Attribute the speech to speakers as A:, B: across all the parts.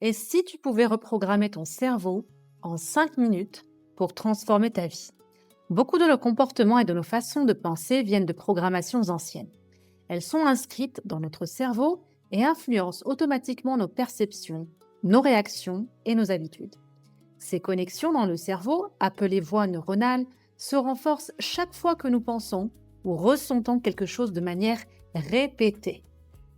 A: Et si tu pouvais reprogrammer ton cerveau en 5 minutes pour transformer ta vie? Beaucoup de nos comportements et de nos façons de penser viennent de programmations anciennes. Elles sont inscrites dans notre cerveau et influencent automatiquement nos perceptions, nos réactions et nos habitudes. Ces connexions dans le cerveau, appelées voies neuronales, se renforcent chaque fois que nous pensons ou ressentons quelque chose de manière répétée.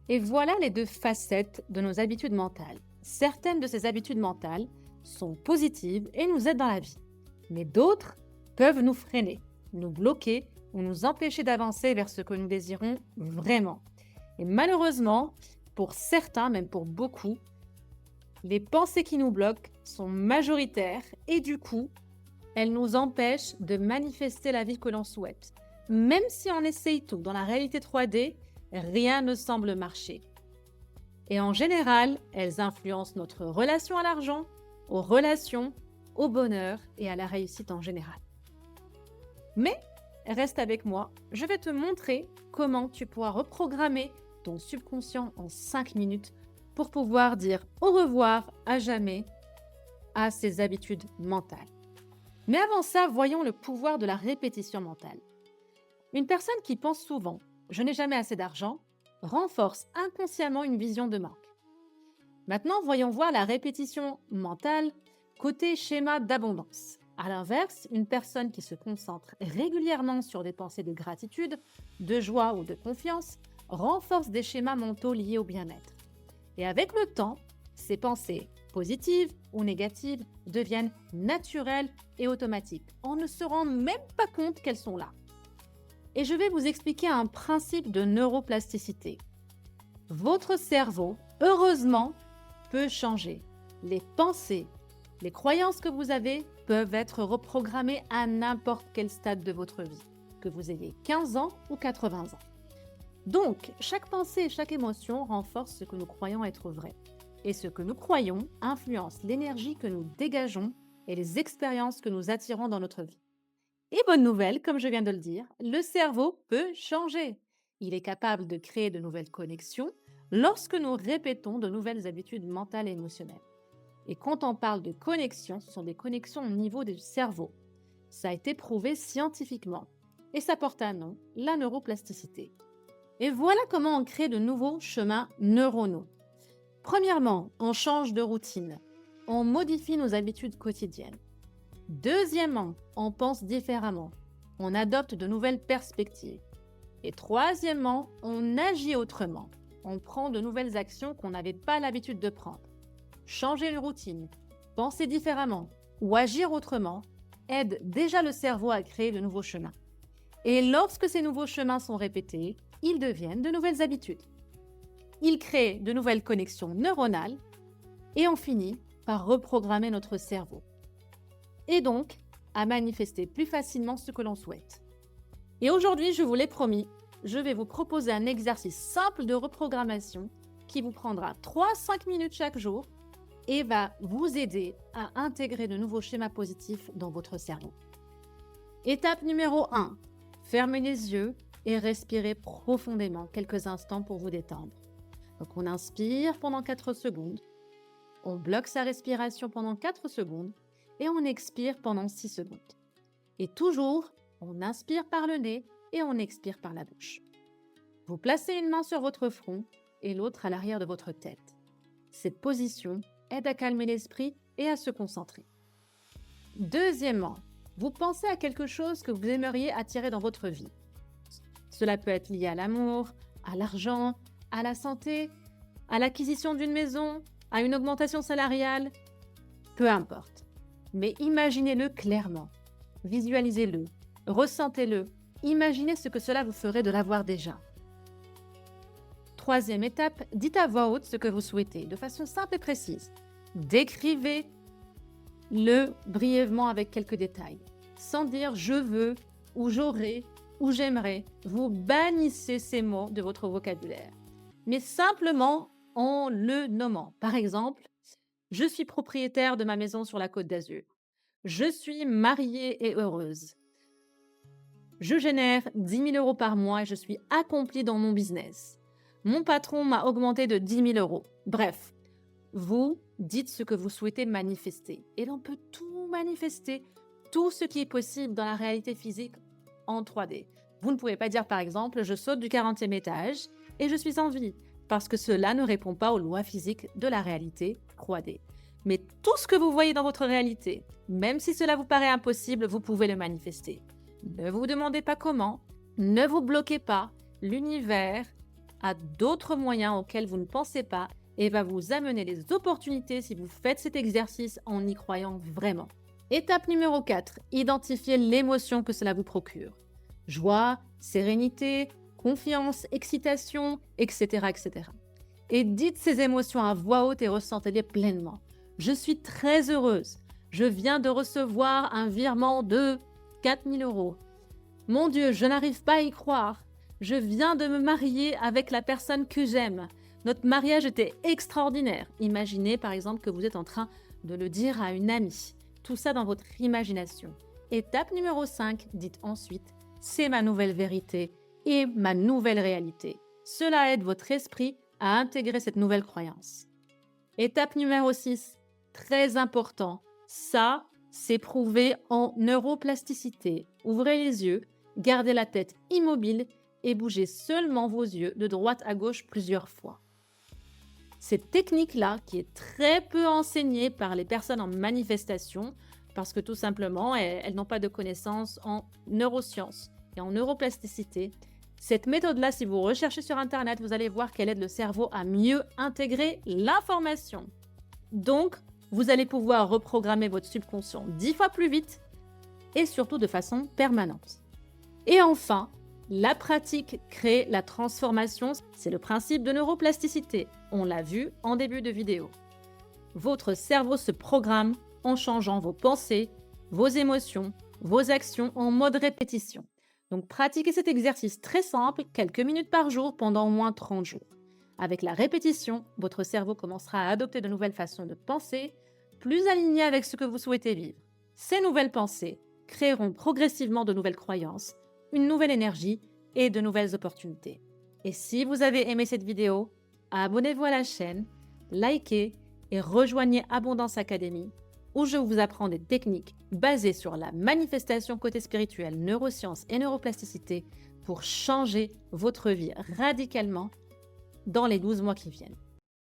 A: Et voilà les deux facettes de nos habitudes mentales. Certaines de ces habitudes mentales sont positives et nous aident dans la vie, mais d'autres peuvent nous freiner, nous bloquer ou nous empêcher d'avancer vers ce que nous désirons vraiment. Et malheureusement, pour certains, même pour beaucoup, les pensées qui nous bloquent sont majoritaires et du coup, elles nous empêchent de manifester la vie que l'on souhaite. Même si on essaye tout dans la réalité 3D, rien ne semble marcher. Et en général, elles influencent notre relation à l'argent, aux relations, au bonheur et à la réussite en général. Mais reste avec moi, je vais te montrer comment tu pourras reprogrammer ton subconscient en 5 minutes pour pouvoir dire au revoir à jamais à ces habitudes mentales. Mais avant ça, voyons le pouvoir de la répétition mentale. Une personne qui pense souvent « je n'ai jamais assez d'argent » renforce inconsciemment une vision de manque. Maintenant, voyons voir la répétition mentale côté schéma d'abondance. À l'inverse, une personne qui se concentre régulièrement sur des pensées de gratitude, de joie ou de confiance renforce des schémas mentaux liés au bien-être. Et avec le temps, ces pensées positives ou négatives deviennent naturelles et automatiques. On ne se rend même pas compte qu'elles sont là. Et je vais vous expliquer un principe de neuroplasticité. Votre cerveau, heureusement, peut changer. Les pensées, les croyances que vous avez peuvent être reprogrammées à n'importe quel stade de votre vie, que vous ayez 15 ans ou 80 ans. Donc, chaque pensée et chaque émotion renforce ce que nous croyons être vrai. Et ce que nous croyons influence l'énergie que nous dégageons et les expériences que nous attirons dans notre vie. Et bonne nouvelle, comme je viens de le dire, le cerveau peut changer. Il est capable de créer de nouvelles connexions lorsque nous répétons de nouvelles habitudes mentales et émotionnelles. Et quand on parle de connexions, ce sont des connexions au niveau du cerveau. Ça a été prouvé scientifiquement. Et ça porte un nom, la neuroplasticité. Et voilà comment on crée de nouveaux chemins neuronaux. Premièrement, on change de routine. On modifie nos habitudes quotidiennes. Deuxièmement, on pense différemment. On adopte de nouvelles perspectives. Et troisièmement, on agit autrement. On prend de nouvelles actions qu'on n'avait pas l'habitude de prendre. Changer de routine, penser différemment ou agir autrement aide déjà le cerveau à créer de nouveaux chemins. Et lorsque ces nouveaux chemins sont répétés, ils deviennent de nouvelles habitudes. Ils créent de nouvelles connexions neuronales et on finit par reprogrammer notre cerveau. Et donc, à manifester plus facilement ce que l'on souhaite. Et aujourd'hui, je vous l'ai promis, je vais vous proposer un exercice simple de reprogrammation qui vous prendra 3-5 minutes chaque jour et va vous aider à intégrer de nouveaux schémas positifs dans votre cerveau. Étape numéro 1, fermez les yeux et respirez profondément quelques instants pour vous détendre. Donc on inspire pendant 4 secondes, on bloque sa respiration pendant 4 secondes et on expire pendant 6 secondes. Et toujours, on inspire par le nez et on expire par la bouche. Vous placez une main sur votre front et l'autre à l'arrière de votre tête. Cette position aide à calmer l'esprit et à se concentrer. Deuxièmement, vous pensez à quelque chose que vous aimeriez attirer dans votre vie. Cela peut être lié à l'amour, à l'argent, à la santé, à l'acquisition d'une maison, à une augmentation salariale, peu importe. Mais imaginez-le clairement, visualisez-le, ressentez-le, imaginez ce que cela vous ferait de l'avoir déjà. Troisième étape, dites à voix haute ce que vous souhaitez, de façon simple et précise. Décrivez-le brièvement avec quelques détails, sans dire « je veux » ou « j'aurais » ou « j'aimerais ». Vous bannissez ces mots de votre vocabulaire, mais simplement en le nommant. Par exemple, « je suis propriétaire de ma maison sur la Côte d'Azur ». Je suis mariée et heureuse. Je génère 10 000 euros par mois et je suis accomplie dans mon business. Mon patron m'a augmenté de 10 000 euros. Bref, Vous dites ce que vous souhaitez manifester. Et l'on peut tout manifester, tout ce qui est possible dans la réalité physique en 3D. Vous ne pouvez pas dire par exemple, je saute du 40e étage et je suis en vie, parce que cela ne répond pas aux lois physiques de la réalité 3D. Mais tout ce que vous voyez dans votre réalité, même si cela vous paraît impossible, vous pouvez le manifester. Ne vous demandez pas comment, ne vous bloquez pas, l'univers a d'autres moyens auxquels vous ne pensez pas et va vous amener les opportunités si vous faites cet exercice en y croyant vraiment. Étape numéro 4, identifiez l'émotion que cela vous procure. Joie, sérénité, confiance, excitation, etc., etc. Et dites ces émotions à voix haute et ressentez-les pleinement. Je suis très heureuse. Je viens de recevoir un virement de 4 000 €. Mon Dieu, je n'arrive pas à y croire. Je viens de me marier avec la personne que j'aime. Notre mariage était extraordinaire. Imaginez par exemple que vous êtes en train de le dire à une amie. Tout ça dans votre imagination. Étape numéro 5, dites ensuite, c'est ma nouvelle vérité et ma nouvelle réalité. Cela aide votre esprit à intégrer cette nouvelle croyance. Étape numéro 6, très important, ça, c'est prouvé en neuroplasticité. Ouvrez les yeux, gardez la tête immobile et bougez seulement vos yeux de droite à gauche plusieurs fois. Cette technique-là, qui est très peu enseignée par les personnes en manifestation, parce que tout simplement, elles n'ont pas de connaissances en neurosciences et en neuroplasticité. Cette méthode-là, si vous recherchez sur Internet, vous allez voir qu'elle aide le cerveau à mieux intégrer l'information. Donc, vous allez pouvoir reprogrammer votre subconscient 10 fois plus vite et surtout de façon permanente. Et enfin, la pratique crée la transformation. C'est le principe de neuroplasticité. On l'a vu en début de vidéo. Votre cerveau se programme en changeant vos pensées, vos émotions, vos actions en mode répétition. Donc pratiquez cet exercice très simple, quelques minutes par jour pendant au moins 30 jours. Avec la répétition, votre cerveau commencera à adopter de nouvelles façons de penser, plus alignées avec ce que vous souhaitez vivre. Ces nouvelles pensées créeront progressivement de nouvelles croyances, une nouvelle énergie et de nouvelles opportunités. Et si vous avez aimé cette vidéo, abonnez-vous à la chaîne, likez et rejoignez Abondance Academy, où je vous apprends des techniques basées sur la manifestation côté spirituel, neurosciences et neuroplasticité pour changer votre vie radicalement dans les 12 mois qui viennent.